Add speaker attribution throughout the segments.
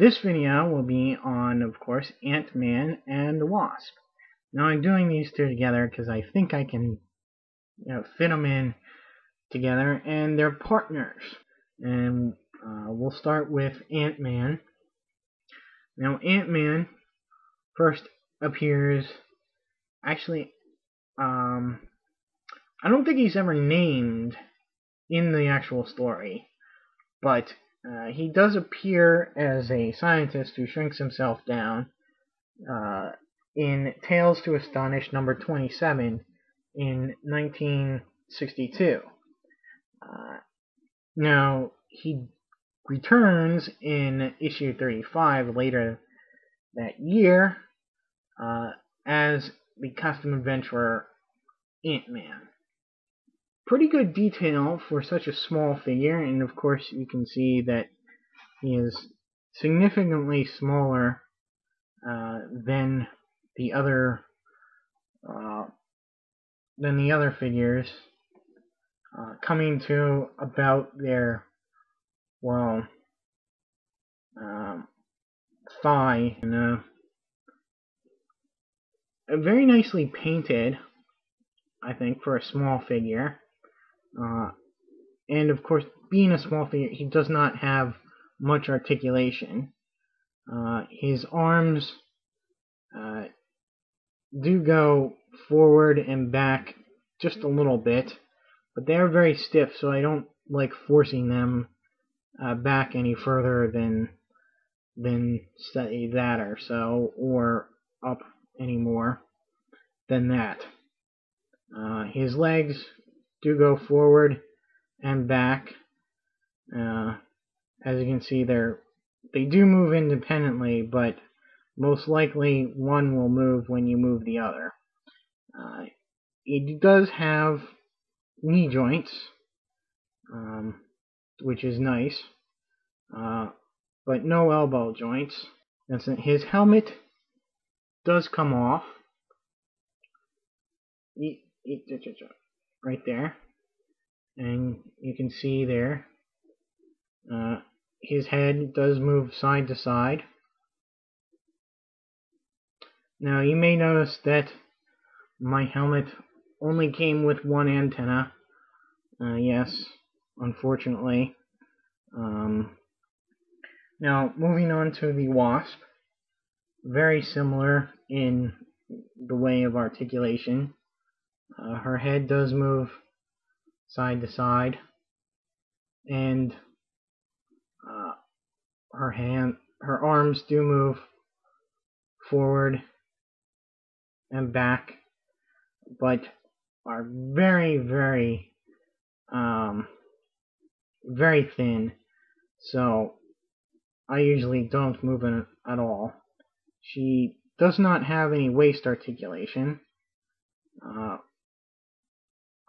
Speaker 1: This video will be on, of course, Ant-Man and the Wasp. Now I'm doing these two together because I think I can fit them in together, and they're partners. And we'll start with Ant-Man. Now Ant-Man first appears, actually, I don't think he's ever named in the actual story, but he does appear as a scientist who shrinks himself down in Tales to Astonish number 27 in 1962. Now, he returns in issue 35 later that year as the custom adventurer Ant-Man. Pretty good detail for such a small figure, and of course you can see that he is significantly smaller than the other figures, coming to about their thigh, and very nicely painted, I think, for a small figure. And of course, being a small figure, he does not have much articulation. His arms do go forward and back just a little bit, but they are very stiff, so I don't like forcing them back any further than say that or so, or up any more than that. His legs do go forward and back. As you can see, they do move independently, but most likely one will move when you move the other. It does have knee joints, which is nice, but no elbow joints. His helmet does come off right there, and you can see there his head does move side to side. Now you may notice that my helmet only came with one antenna. Yes, unfortunately. Now moving on to the Wasp, very similar in the way of articulation. Her head does move side to side, and her arms do move forward and back, but are very, very, very thin. So I usually don't move it at all. She does not have any waist articulation.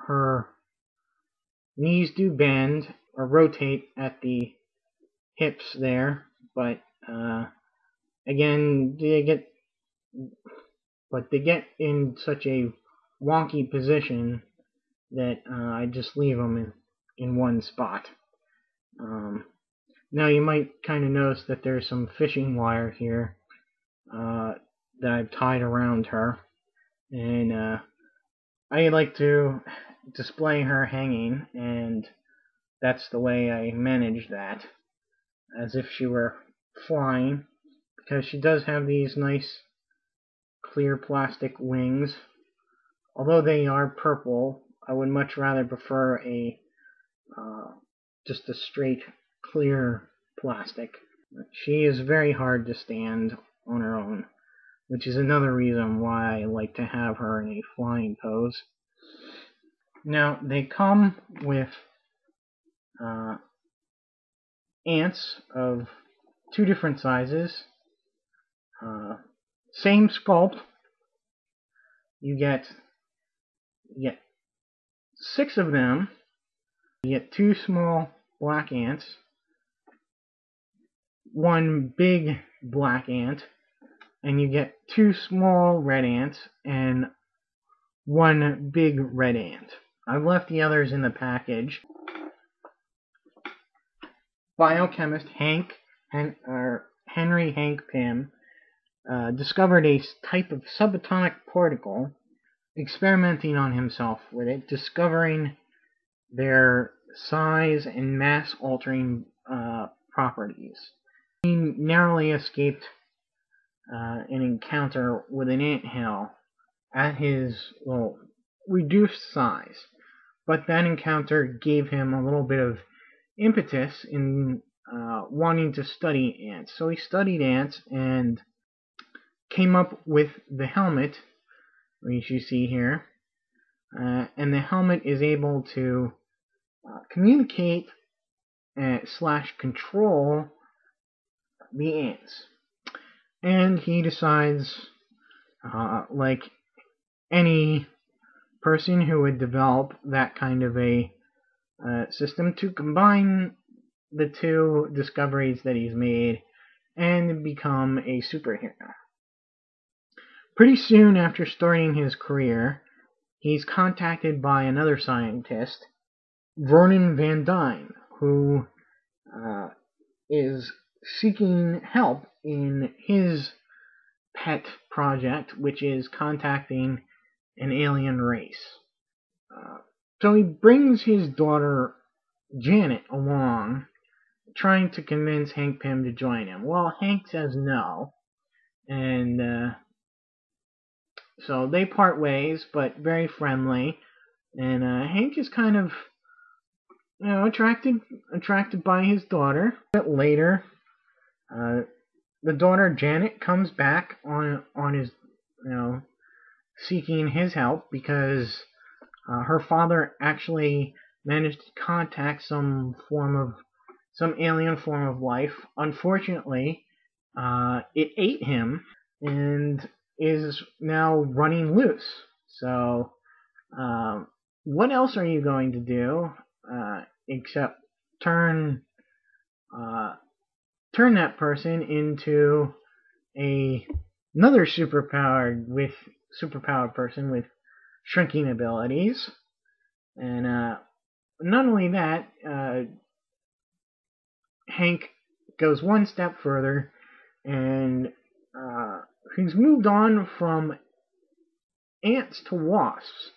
Speaker 1: Her knees do bend or rotate at the hips there, but again, they get in such a wonky position that I just leave them in one spot. Now you might kind of notice that there's some fishing wire here that I've tied around her, and I like to display her hanging, and that's the way I manage that, as if she were flying, because she does have these nice clear plastic wings. Although they are purple, I would much rather prefer just a straight clear plastic. She is very hard to stand on her own, which is another reason why I like to have her in a flying pose. Now they come with ants of two different sizes, same sculpt. You get 6 of them. You get 2 small black ants, 1 big black ant, and you get 2 small red ants and 1 big red ant. I've left the others in the package. Biochemist Hank Henry Hank Pym discovered a type of subatomic particle, experimenting on himself with it, discovering their size and mass altering properties. He narrowly escaped an encounter with an anthill at his reduced size, but that encounter gave him a little bit of impetus in wanting to study ants. So he studied ants and came up with the helmet, which you see here, and the helmet is able to communicate / control the ants. And he decides, like any person who would develop that kind of a system, to combine the two discoveries that he's made and become a superhero. Pretty soon after starting his career, he's contacted by another scientist, Vernon Van Dyne, who is seeking help in his pet project, which is contacting an alien race. So he brings his daughter Janet along, trying to convince Hank Pym to join him. Well, Hank says no, and so they part ways, but very friendly. And Hank is kind of, attracted by his daughter. A bit later, the daughter Janet comes back on his, seeking his help because her father actually managed to contact some alien form of life. Unfortunately, it ate him and is now running loose. So, what else are you going to do except turn that person into another superpowered person with shrinking abilities? And not only that, Hank goes one step further, and he's moved on from ants to wasps.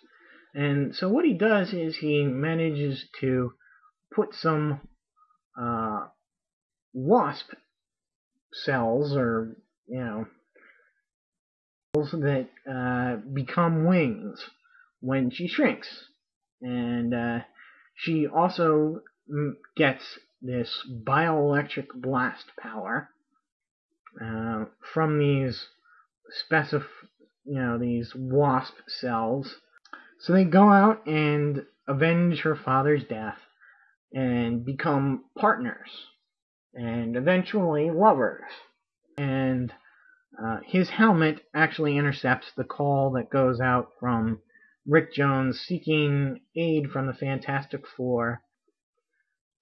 Speaker 1: And so what he does is he manages to put some wasp cells, or that become wings when she shrinks. And she also gets this bioelectric blast power from these these wasp cells. So they go out and avenge her father's death and become partners and eventually lovers. And his helmet actually intercepts the call that goes out from Rick Jones seeking aid from the Fantastic Four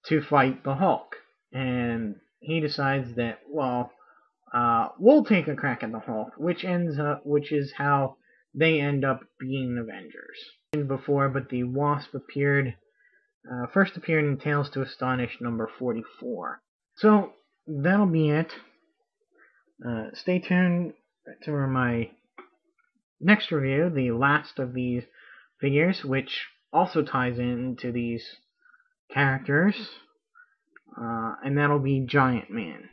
Speaker 1: to fight the Hulk. And he decides that, we'll take a crack at the Hulk, which is how they end up being Avengers. Before, but the Wasp first appeared in Tales to Astonish number 44. So that'll be it. Stay tuned to my next review, the last of these figures, which also ties into these characters, and that'll be Giant Man.